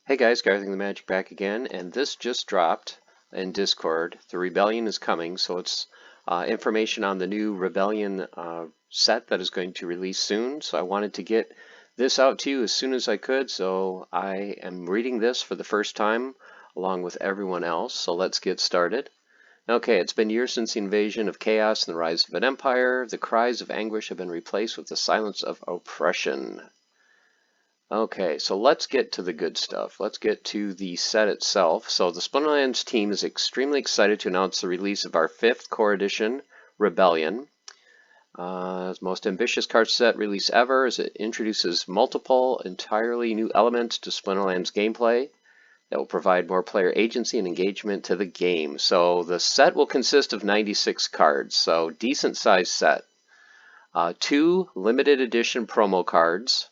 Hey guys, Gathering the Magic back again, and this just dropped in Discord. The Rebellion is coming, so it's information on the new Rebellion set that is going to release soon. So I wanted to get this out to you as soon as I could, so I am reading this for the first time along with everyone else. So let's get started. Okay, it's been years since the invasion of chaos and the rise of an empire. The cries of anguish have been replaced with the silence of oppression. Okay, so let's get to the good stuff. Let's get to the set itself. So the Splinterlands team is extremely excited to announce the release of our 5th core edition, Rebellion. Most ambitious card set release ever, as it introduces multiple entirely new elements to Splinterlands gameplay that will provide more player agency and engagement to the game. So the set will consist of 96 cards, so decent sized set. 2 limited edition promo cards,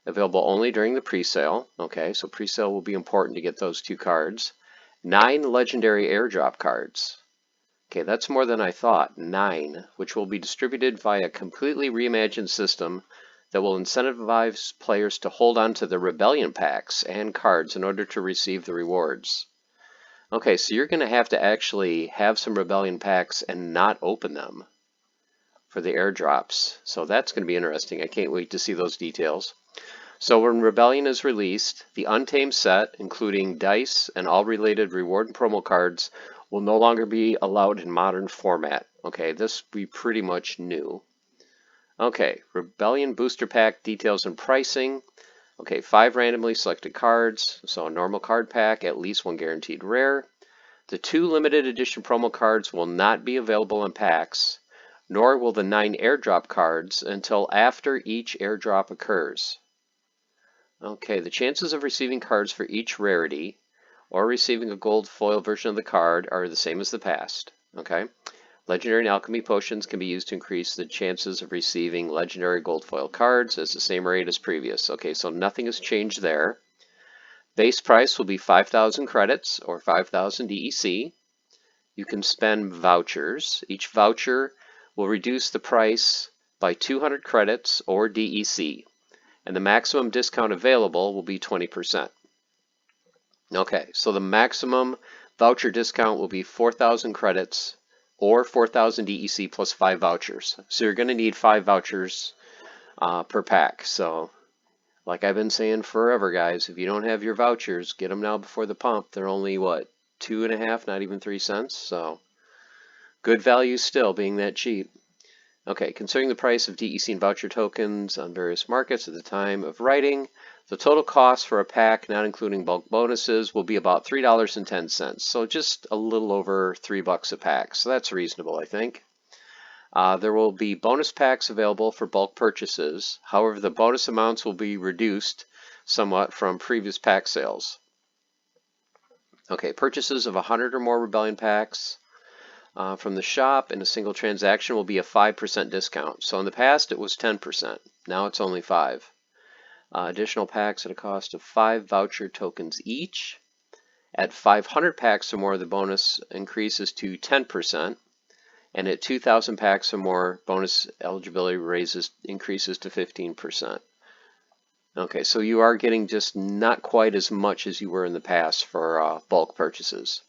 available only during the pre-sale. Okay, so pre-sale will be important to get those 2 cards. 9 legendary airdrop cards. Okay, that's more than I thought. 9, which will be distributed via a completely reimagined system that will incentivize players to hold on to the Rebellion packs and cards in order to receive the rewards. Okay, so you're going to have to actually have some Rebellion packs and not open them for the airdrops. So that's going to be interesting. I can't wait to see those details. So when Rebellion is released, the Untamed set, including dice and all related reward and promo cards, will no longer be allowed in modern format. Okay, this we pretty much knew. Okay, Rebellion booster pack details and pricing. Okay, 5 randomly selected cards, so a normal card pack, at least 1 guaranteed rare. The 2 limited edition promo cards will not be available in packs, nor will the 9 airdrop cards until after each airdrop occurs. Okay, the chances of receiving cards for each rarity or receiving a gold foil version of the card are the same as the past. Okay, legendary and alchemy potions can be used to increase the chances of receiving legendary gold foil cards at the same rate as previous. Okay, so nothing has changed there. Base price will be 5,000 credits or 5,000 DEC. You can spend vouchers. Each voucher will reduce the price by 200 credits or DEC. And the maximum discount available will be 20%. Okay, so the maximum voucher discount will be 4,000 credits or 4,000 DEC plus 5 vouchers. So you're going to need 5 vouchers per pack. So like I've been saying forever, guys, if you don't have your vouchers, get them now before the pump. They're only, what, 2.5, not even 3 cents. So good value still, being that cheap. Okay, considering the price of DEC and voucher tokens on various markets at the time of writing, the total cost for a pack, not including bulk bonuses, will be about $3.10. So just a little over $3 a pack. So that's reasonable, I think. There will be bonus packs available for bulk purchases. However, the bonus amounts will be reduced somewhat from previous pack sales. Okay, purchases of 100 or more Rebellion packs from the shop in a single transaction will be a 5% discount. So in the past it was 10%. Now it's only 5%. Additional packs at a cost of 5 voucher tokens each. At 500 packs or more, the bonus increases to 10%. And at 2,000 packs or more, bonus eligibility increases to 15%. Okay, so you are getting just not quite as much as you were in the past for bulk purchases.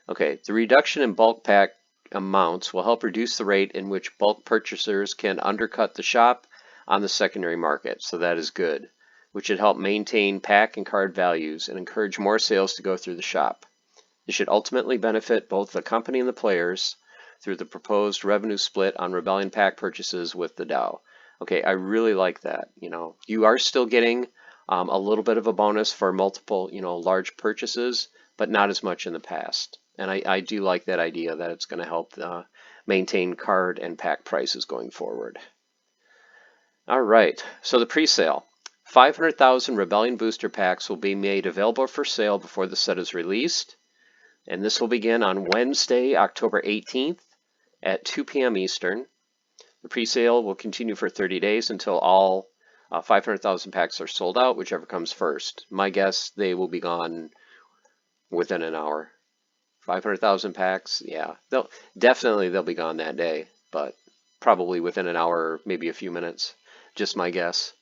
Okay, the reduction in bulk pack amounts will help reduce the rate in which bulk purchasers can undercut the shop on the secondary market, so that is good, which should help maintain pack and card values and encourage more sales to go through the shop. This should ultimately benefit both the company and the players through the proposed revenue split on Rebellion pack purchases with the DAO. Okay, I really like that. You are still getting a little bit of a bonus for multiple, large purchases, but not as much in the past. And I do like that idea that it's going to help maintain card and pack prices going forward. All right, so the pre-sale. 500,000 Rebellion booster packs will be made available for sale before the set is released. And this will begin on Wednesday, October 18th at 2 p.m. Eastern. The pre-sale will continue for 30 days until all 500,000 packs are sold out, whichever comes first. My guess, they will be gone within an hour. 500,000 packs, yeah, they'll be gone that day, but probably within an hour, maybe a few minutes, just my guess.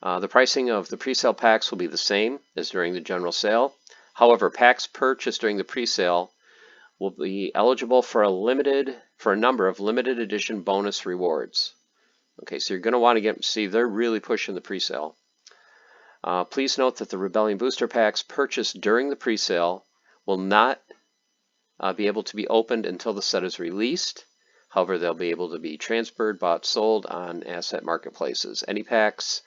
The pricing of the pre-sale packs will be the same as during the general sale. However, packs purchased during the pre-sale will be eligible for a number of limited edition bonus rewards. Okay, so you're going to want to see they're really pushing the pre-sale. Please note that the Rebellion booster packs purchased during the pre-sale will not be able to be opened until the set is released. However, they'll be able to be transferred, bought, sold on asset marketplaces. Any packs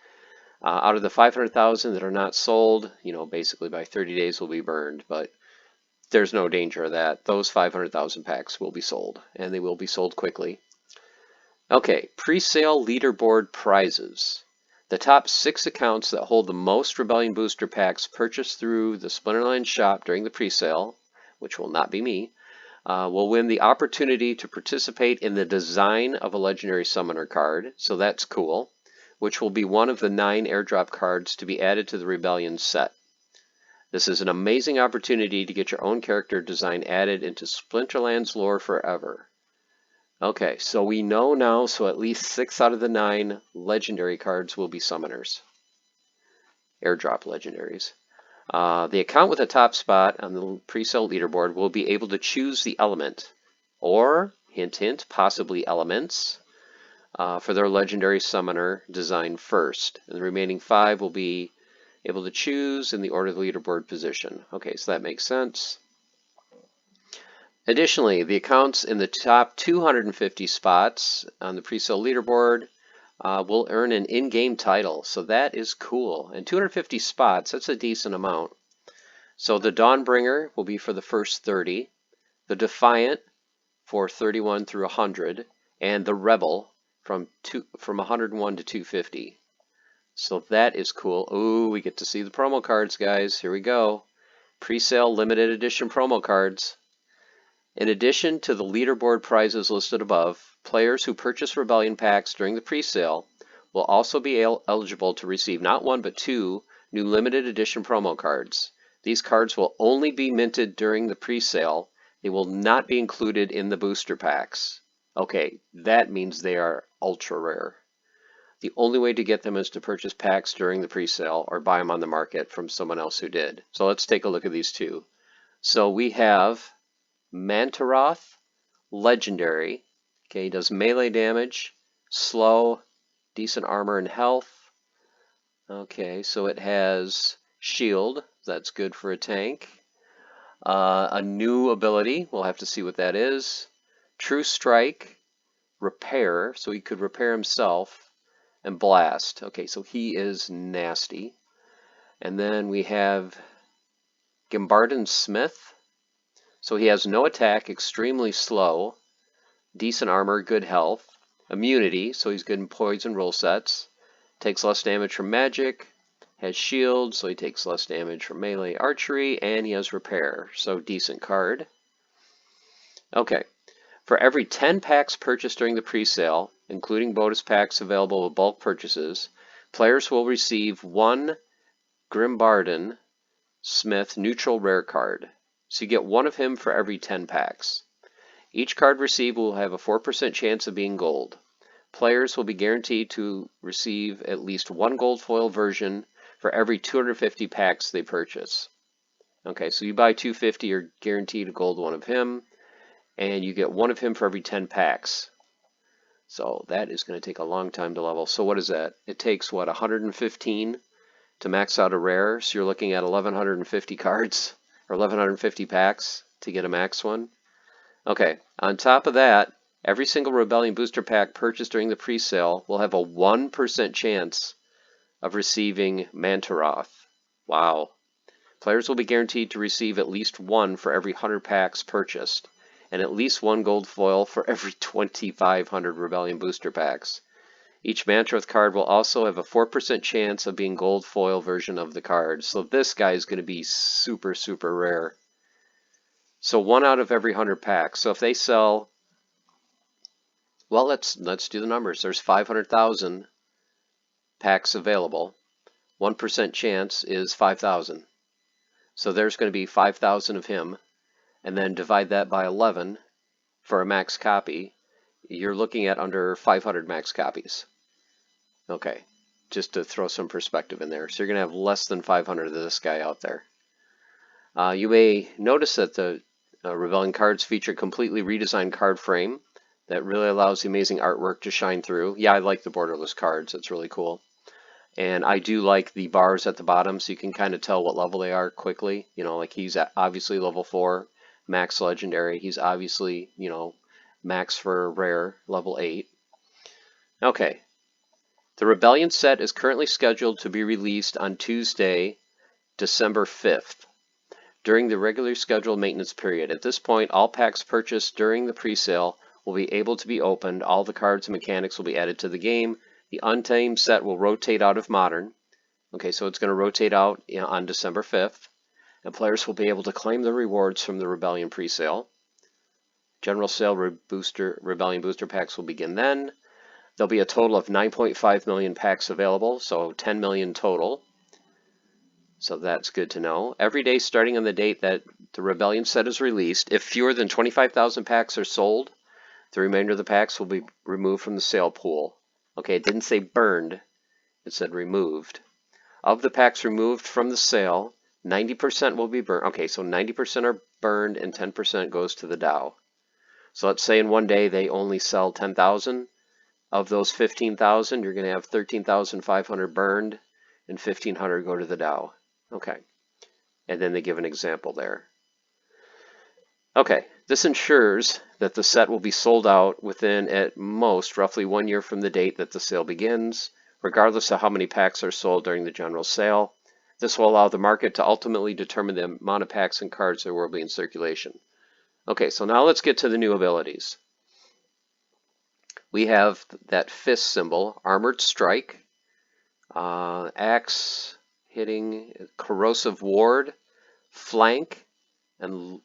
out of the 500,000 that are not sold, basically by 30 days will be burned, but there's no danger of that. Those 500,000 packs will be sold, and they will be sold quickly. Okay, pre-sale leaderboard prizes. The top 6 accounts that hold the most Rebellion booster packs purchased through the Splinterline shop during the pre-sale, which will not be me, will win the opportunity to participate in the design of a legendary summoner card, so that's cool, which will be one of the 9 airdrop cards to be added to the Rebellion set. This is an amazing opportunity to get your own character design added into Splinterland's lore forever. Okay, so we know now, so at least 6 out of the 9 legendary cards will be summoners. Airdrop legendaries. The account with a top spot on the pre-sale leaderboard will be able to choose the element, or, hint hint, possibly elements, for their legendary summoner design first. And the remaining 5 will be able to choose in the order of the leaderboard position. Okay, so that makes sense. Additionally, the accounts in the top 250 spots on the pre-sale leaderboard will earn an in-game title, so that is cool. And 250 spots, that's a decent amount. So the Dawnbringer will be for the first 30, the Defiant for 31 through 100, and the Rebel from 101 to 250. So that is cool. Ooh, we get to see the promo cards, guys. Here we go. Pre-sale limited edition promo cards. In addition to the leaderboard prizes listed above, players who purchase Rebellion packs during the pre-sale will also be eligible to receive not 1 but 2 new limited edition promo cards. These cards will only be minted during the pre-sale. They will not be included in the booster packs. Okay, that means they are ultra rare. The only way to get them is to purchase packs during the pre-sale or buy them on the market from someone else who did. So let's take a look at these two. So we have Mantaroth, legendary. Okay, he does melee damage, slow, decent armor and health. Okay, so it has shield. That's good for a tank. A new ability. We'll have to see what that is. True Strike, repair. So he could repair himself. And blast. Okay, so he is nasty. And then we have Gimbarden Smith. So he has no attack, extremely slow, decent armor, good health, immunity, so he's good in poison rule sets, takes less damage from magic, has shield, so he takes less damage from melee archery, and he has repair, so decent card. Okay, for every 10 packs purchased during the pre-sale, including bonus packs available with bulk purchases, players will receive 1 Grimbarden Smith neutral rare card. So you get 1 of him for every 10 packs. Each card received will have a 4% chance of being gold. Players will be guaranteed to receive at least 1 gold foil version for every 250 packs they purchase. Okay, so you buy 250, you're guaranteed a gold 1 of him, and you get 1 of him for every 10 packs. So that is going to take a long time to level. So what is that? It takes, what, 115 to max out a rare, so you're looking at 1,150 cards. Or 1,150 packs to get a max one. Okay, on top of that, every single Rebellion booster pack purchased during the pre-sale will have a 1% chance of receiving Mantaroth. Wow. Players will be guaranteed to receive at least 1 for every 100 packs purchased, and at least 1 gold foil for every 2,500 Rebellion booster packs. Each Mantaroth card will also have a 4% chance of being gold foil version of the card. So this guy is going to be super, super rare. So 1 out of every 100 packs. So if they sell, well, let's do the numbers. There's 500,000 packs available. 1% chance is 5,000. So there's going to be 5,000 of him. And then divide that by 11 for a max copy. You're looking at under 500 max copies. Okay, just to throw some perspective in there. So you're going to have less than 500 of this guy out there. You may notice that the Rebellion cards feature a completely redesigned card frame that really allows the amazing artwork to shine through. Yeah, I like the borderless cards. It's really cool. And I do like the bars at the bottom, so you can kind of tell what level they are quickly. You know, like he's obviously level 4, max legendary. He's obviously, you know, max for rare, level 8. Okay. The Rebellion set is currently scheduled to be released on Tuesday, December 5th, during the regularly scheduled maintenance period. At this point, all packs purchased during the pre-sale will be able to be opened. All the cards and mechanics will be added to the game. The Untamed set will rotate out of Modern. Okay, so it's going to rotate out on December 5th, and players will be able to claim the rewards from the Rebellion pre-sale. General sale Rebellion booster packs will begin then. There'll be a total of 9.5 million packs available, so 10 million total. So that's good to know. Every day starting on the date that the Rebellion set is released, if fewer than 25,000 packs are sold, the remainder of the packs will be removed from the sale pool. Okay, it didn't say burned, it said removed. Of the packs removed from the sale, 90% will be burned. Okay, so 90% are burned and 10% goes to the Dow. So let's say in one day they only sell 10,000. Of those 15,000, you're going to have 13,500 burned and 1,500 go to the Dow. Okay, and then they give an example there. Okay, this ensures that the set will be sold out within at most roughly 1 year from the date that the sale begins, regardless of how many packs are sold during the general sale. This will allow the market to ultimately determine the amount of packs and cards that will be in circulation. Okay, so now let's get to the new abilities. We have that fist symbol, Armored Strike, Axe hitting, Corrosive Ward, Flank, and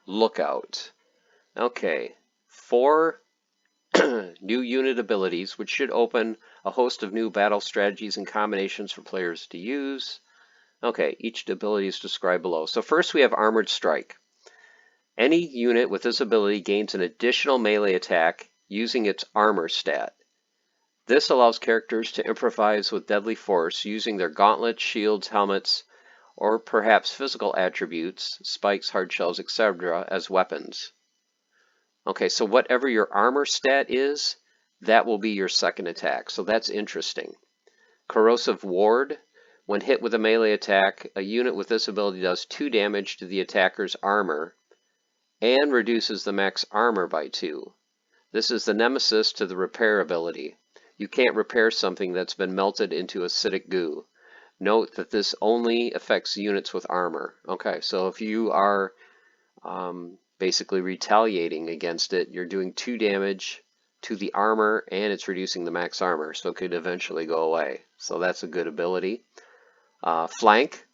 Lookout. Okay, 4 new unit abilities, which should open a host of new battle strategies and combinations for players to use. Okay, each ability is described below. So first we have Armored Strike. Any unit with this ability gains an additional melee attack using its armor stat. This allows characters to improvise with deadly force using their gauntlets, shields, helmets, or perhaps physical attributes, spikes, hard shells, etc., as weapons. Okay, so whatever your armor stat is, that will be your second attack. So that's interesting. Corrosive Ward. When hit with a melee attack, a unit with this ability does 2 damage to the attacker's armor and reduces the max armor by 2. This is the nemesis to the repair ability. You can't repair something that's been melted into acidic goo. Note that this only affects units with armor. Okay, so if you are basically retaliating against it, you're doing 2 damage to the armor and it's reducing the max armor, so it could eventually go away. So that's a good ability. Flank.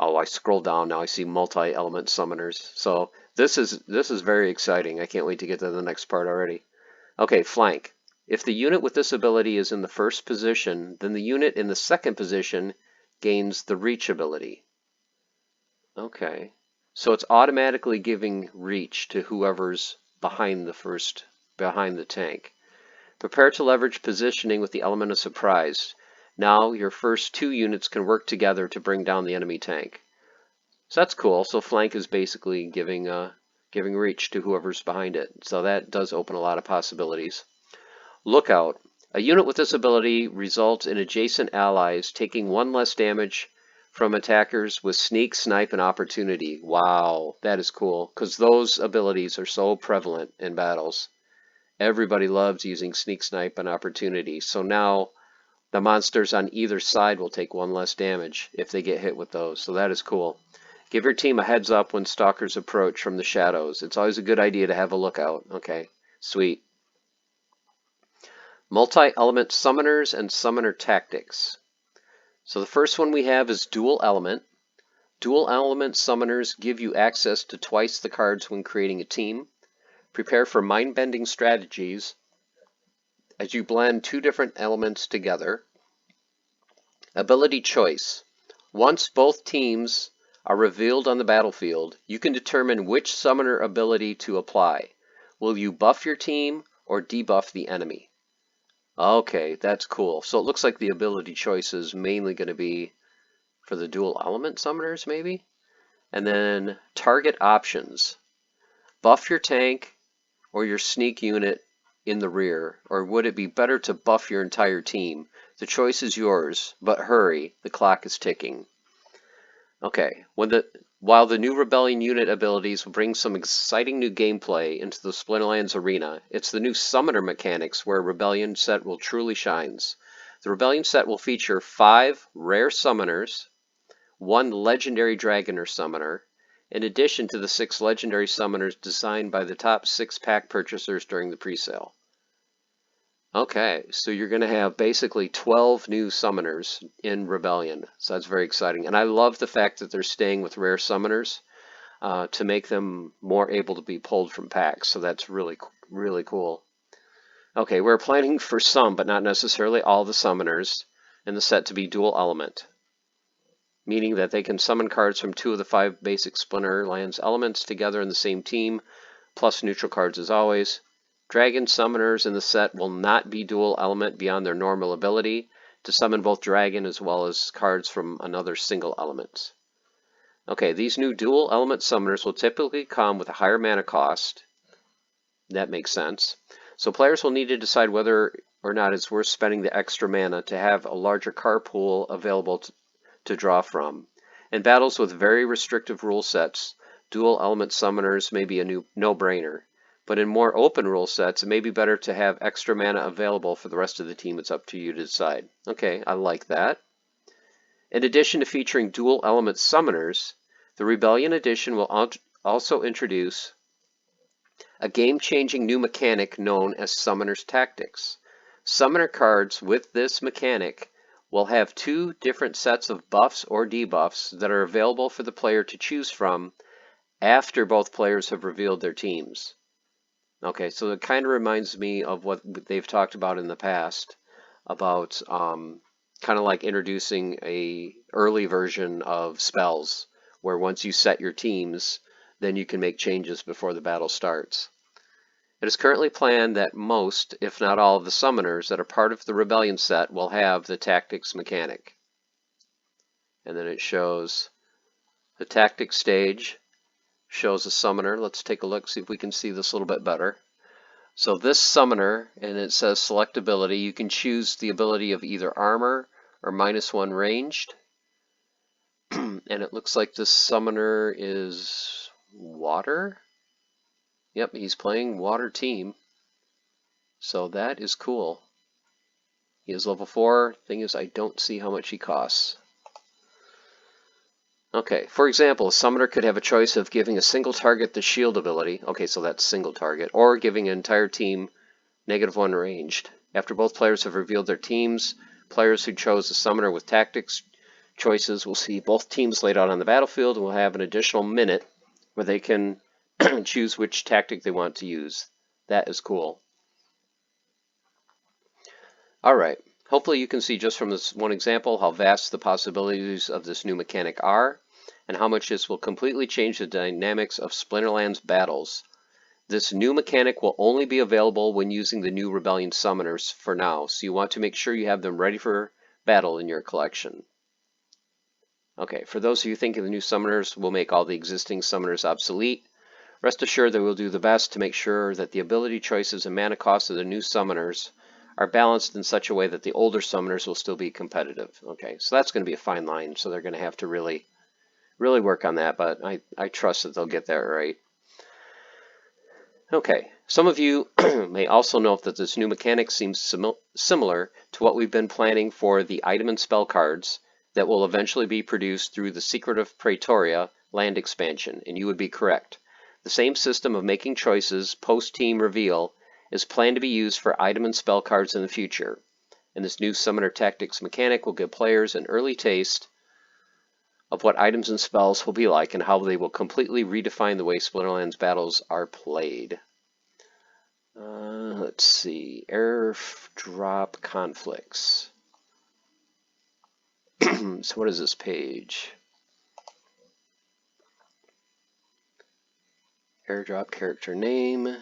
Oh, I scroll down now, I see multi-element summoners. So this is very exciting. I can't wait to get to the next part already. Okay, Flank. If the unit with this ability is in the first position, then the unit in the second position gains the Reach ability. Okay, so it's automatically giving Reach to whoever's behind the tank. Prepare to leverage positioning with the element of surprise. Now your first 2 units can work together to bring down the enemy tank. So that's cool. So Flank is basically giving Reach to whoever's behind it. So that does open a lot of possibilities. Lookout. A unit with this ability results in adjacent allies taking 1 less damage from attackers with Sneak, Snipe, and Opportunity. Wow, that is cool, because those abilities are so prevalent in battles. Everybody loves using Sneak, Snipe, and Opportunity. So now the monsters on either side will take 1 less damage if they get hit with those. So that is cool. Give your team a heads up when stalkers approach from the shadows. It's always a good idea to have a lookout. Okay, sweet. Multi-element summoners and summoner tactics. So the first one we have is dual element. Dual element summoners give you access to twice the cards when creating a team. Prepare for mind-bending strategies as you blend 2 different elements together. Ability choice. Once both teams are revealed on the battlefield, you can determine which summoner ability to apply. Will you buff your team or debuff the enemy? Okay, that's cool. So it looks like the ability choice is mainly going to be for the dual element summoners, maybe? And then target options. Buff your tank or your sneak unit in the rear, or would it be better to buff your entire team? The choice is yours, but hurry, the clock is ticking. Okay, while the new Rebellion unit abilities will bring some exciting new gameplay into the Splinterlands arena, it's the new summoner mechanics where Rebellion set will truly shines. The Rebellion set will feature 5 rare summoners, 1 legendary dragon or summoner, in addition to the 6 legendary summoners designed by the top 6 pack purchasers during the presale. Okay, so you're going to have basically 12 new summoners in Rebellion, so that's very exciting. And I love the fact that they're staying with rare summoners to make them more able to be pulled from packs, so that's really cool. Okay, we're planning for some, but not necessarily all the summoners in the set to be dual element, meaning that they can summon cards from 2 of the 5 basic Splinterlands elements together in the same team, plus neutral cards as always. Dragon summoners in the set will not be dual element beyond their normal ability to summon both dragon as well as cards from another single element. Okay, these new dual element summoners will typically come with a higher mana cost. That makes sense. So players will need to decide whether or not it's worth spending the extra mana to have a larger card pool available to draw from. In battles with very restrictive rule sets, dual element summoners may be a no-brainer. But in more open rule sets, it may be better to have extra mana available for the rest of the team. It's up to you to decide. Okay, I like that. In addition to featuring dual element summoners, the Rebellion Edition will also introduce a game-changing new mechanic known as Summoner's Tactics. Summoner cards with this mechanic will have 2 different sets of buffs or debuffs that are available for the player to choose from after both players have revealed their teams. Okay, so it kind of reminds me of what they've talked about in the past about kind of like introducing a early version of spells where once you set your teams, then you can make changes before the battle starts. It is currently planned that most, if not all, of the summoners that are part of the Rebellion set will have the tactics mechanic. And then it shows the tactics stage, shows a summoner. Let's take a look, see if we can see this a little bit better. So this summoner, and it says select ability, you can choose the ability of either armor or -1 ranged. And it looks like this summoner is water. Yep, he's playing water team. So that is cool. He is level 4. Thing is, I don't see how much he costs. Okay, for example, a summoner could have a choice of giving a single target the shield ability. Okay, so that's single target. Or giving an entire team -1 ranged. After both players have revealed their teams, players who chose a summoner with tactics choices will see both teams laid out on the battlefield and will have an additional minute where they can choose which tactic they want to use. That is cool. Alright, hopefully you can see just from this one example how vast the possibilities of this new mechanic are, and how much this will completely change the dynamics of Splinterlands battles. This new mechanic will only be available when using the new Rebellion summoners for now, so you want to make sure you have them ready for battle in your collection. Okay, for those of you thinking the new summoners will make all the existing summoners obsolete, rest assured that we'll do the best to make sure that the ability choices and mana costs of the new summoners are balanced in such a way that the older summoners will still be competitive. Okay, so that's going to be a fine line, so they're going to have to really work on that, but I trust that they'll get that right. Okay, some of you may also note that this new mechanic seems similar to what we've been planning for the item and spell cards that will eventually be produced through the Secret of Praetoria land expansion, and you would be correct. The same system of making choices post-team reveal is planned to be used for item and spell cards in the future, and this new Summoner Tactics mechanic will give players an early taste of what items and spells will be like and how they will completely redefine the way Splinterlands battles are played. Let's see, airdrop conflicts. So what is this page? Airdrop character name.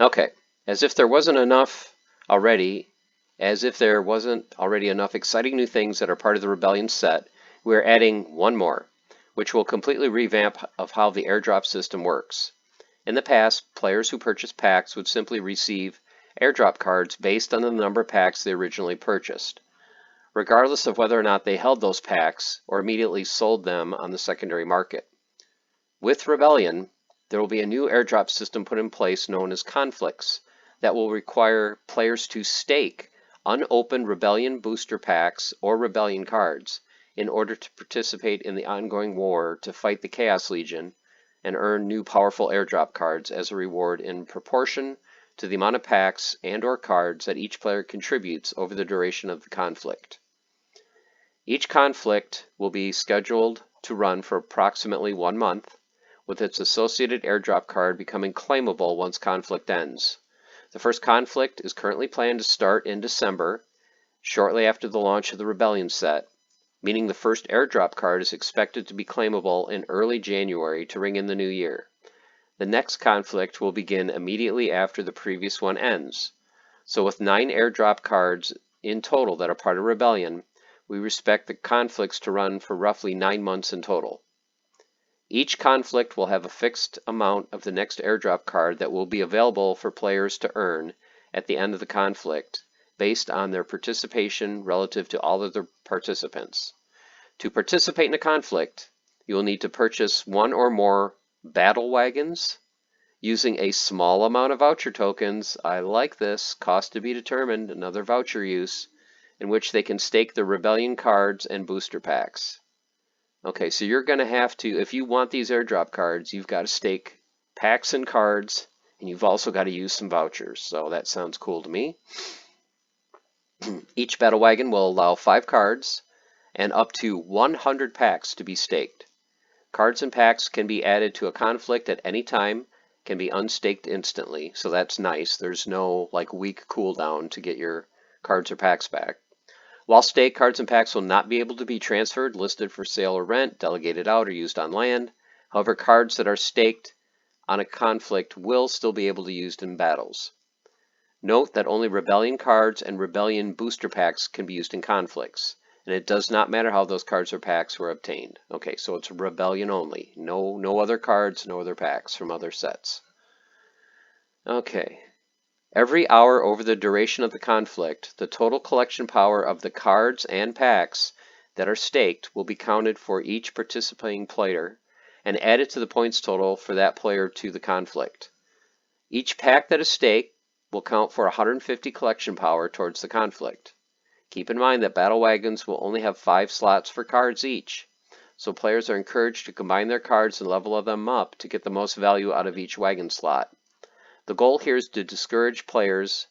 Okay, As if there wasn't enough already, as if there wasn't already enough exciting new things that are part of the Rebellion set, we're adding one more, which will completely revamp of how the airdrop system works. In the past, players who purchased packs would simply receive airdrop cards based on the number of packs they originally purchased, regardless of whether or not they held those packs or immediately sold them on the secondary market. With Rebellion, there will be a new airdrop system put in place known as conflicts that will require players to stake unopened Rebellion booster packs or Rebellion cards in order to participate in the ongoing war to fight the Chaos Legion and earn new powerful airdrop cards as a reward in proportion to the amount of packs and or cards that each player contributes over the duration of the conflict. Each conflict will be scheduled to run for approximately 1 month, with its associated airdrop card becoming claimable once conflict ends. The first conflict is currently planned to start in December, shortly after the launch of the Rebellion set, meaning the first airdrop card is expected to be claimable in early January to ring in the new year. The next conflict will begin immediately after the previous one ends. So with 9 airdrop cards in total that are part of Rebellion, we expect the conflicts to run for roughly 9 months in total. Each conflict will have a fixed amount of the next airdrop card that will be available for players to earn at the end of the conflict, based on their participation relative to all other participants. To participate in a conflict, you will need to purchase 1 or more battle wagons using a small amount of voucher tokens. I like this, cost to be determined, another voucher use, in which they can stake the Rebellion cards and booster packs. Okay, so you're going to have to, if you want these airdrop cards, you've got to stake packs and cards, and you've also got to use some vouchers. So that sounds cool to me. Each battle wagon will allow 5 cards and up to 100 packs to be staked. Cards and packs can be added to a conflict at any time, can be unstaked instantly, so that's nice. There's no like week cooldown to get your cards or packs back. While staked, cards and packs will not be able to be transferred, listed for sale or rent, delegated out, or used on land. However, cards that are staked on a conflict will still be able to be used in battles. Note that only Rebellion cards and Rebellion booster packs can be used in conflicts, and it does not matter how those cards or packs were obtained. Okay, so it's Rebellion only. No other cards, no other packs from other sets. Okay. Every hour over the duration of the conflict, the total collection power of the cards and packs that are staked will be counted for each participating player and added to the points total for that player to the conflict. Each pack that is staked will count for 150 collection power towards the conflict. Keep in mind that battle wagons will only have 5 slots for cards each, so players are encouraged to combine their cards and level them up to get the most value out of each wagon slot. The goal here is to discourage players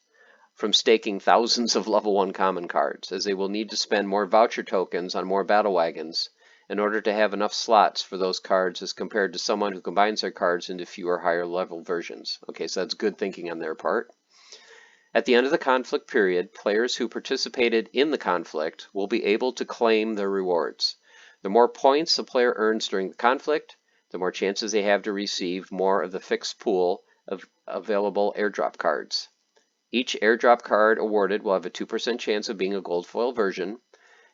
from staking thousands of level 1 common cards, as they will need to spend more voucher tokens on more battle wagons in order to have enough slots for those cards as compared to someone who combines their cards into fewer higher level versions. Okay, so that's good thinking on their part. At the end of the conflict period, players who participated in the conflict will be able to claim their rewards. The more points a player earns during the conflict, the more chances they have to receive more of the fixed pool of available airdrop cards. Each airdrop card awarded will have a 2% chance of being a gold foil version,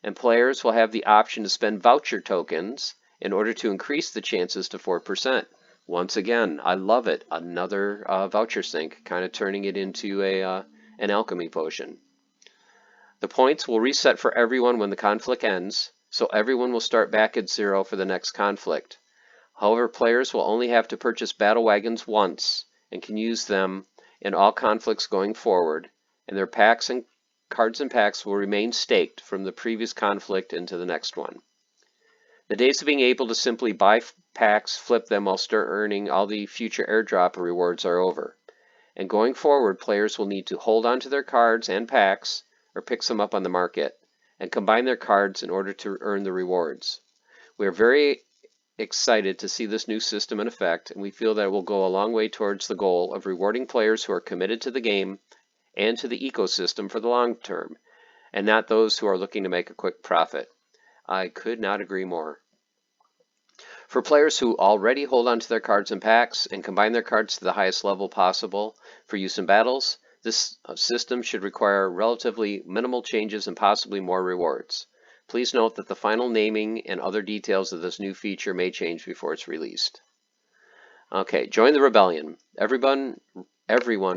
and players will have the option to spend voucher tokens in order to increase the chances to 4%. Once again, I love it. Another voucher sink, kind of turning it into an alchemy potion. The points will reset for everyone when the conflict ends, so everyone will start back at 0 for the next conflict. However, players will only have to purchase battle wagons once and can use them in all conflicts going forward, and their packs and cards and packs will remain staked from the previous conflict into the next one. The days of being able to simply buy packs, flip them while still earning all the future airdrop rewards are over. And going forward, players will need to hold on to their cards and packs or pick some up on the market and combine their cards in order to earn the rewards. We are very excited to see this new system in effect, and we feel that it will go a long way towards the goal of rewarding players who are committed to the game and to the ecosystem for the long term, and not those who are looking to make a quick profit. I could not agree more. For players who already hold onto their cards in packs and combine their cards to the highest level possible for use in battles, this system should require relatively minimal changes and possibly more rewards. Please note that the final naming and other details of this new feature may change before it's released. Okay, join the rebellion. Everyone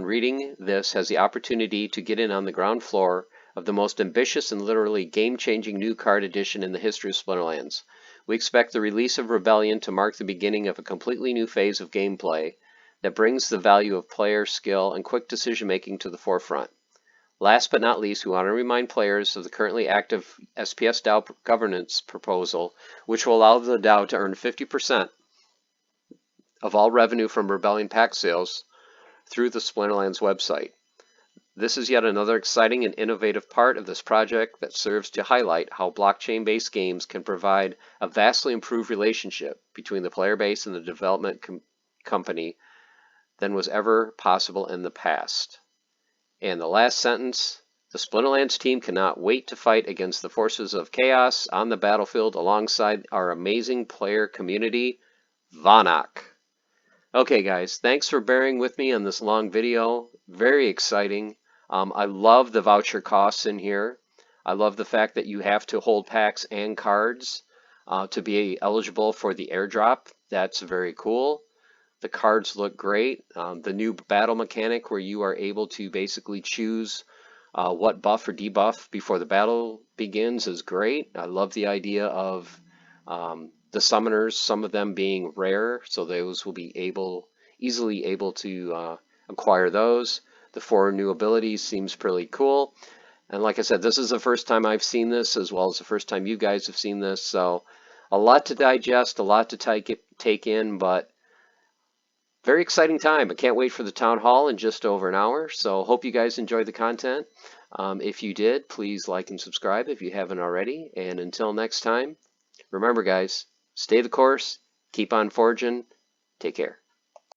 reading this has the opportunity to get in on the ground floor of the most ambitious and literally game-changing new card edition in the history of Splinterlands. We expect the release of Rebellion to mark the beginning of a completely new phase of gameplay that brings the value of player skill and quick decision-making to the forefront. Last but not least, we want to remind players of the currently active SPS DAO governance proposal, which will allow the DAO to earn 50% of all revenue from Rebellion pack sales through the Splinterlands website. This is yet another exciting and innovative part of this project that serves to highlight how blockchain-based games can provide a vastly improved relationship between the player base and the development company than was ever possible in the past. And the last sentence, the Splinterlands team cannot wait to fight against the forces of chaos on the battlefield alongside our amazing player community, Vanak. Okay guys, thanks for bearing with me on this long video. Very exciting. I love the voucher costs in here. I love the fact that you have to hold packs and cards to be eligible for the airdrop. That's very cool. The cards look great. The new battle mechanic where you are able to basically choose what buff or debuff before the battle begins is great. I love the idea of the summoners, some of them being rare, so those will be easily able to acquire those. The 4 new abilities seems pretty cool. And like I said, this is the first time I've seen this, as well as the first time you guys have seen this. So a lot to digest, a lot to take in, but very exciting time. I can't wait for the town hall in just over an hour. So hope you guys enjoyed the content. If you did, please like and subscribe if you haven't already. And until next time, remember guys, stay the course, keep on forging, take care.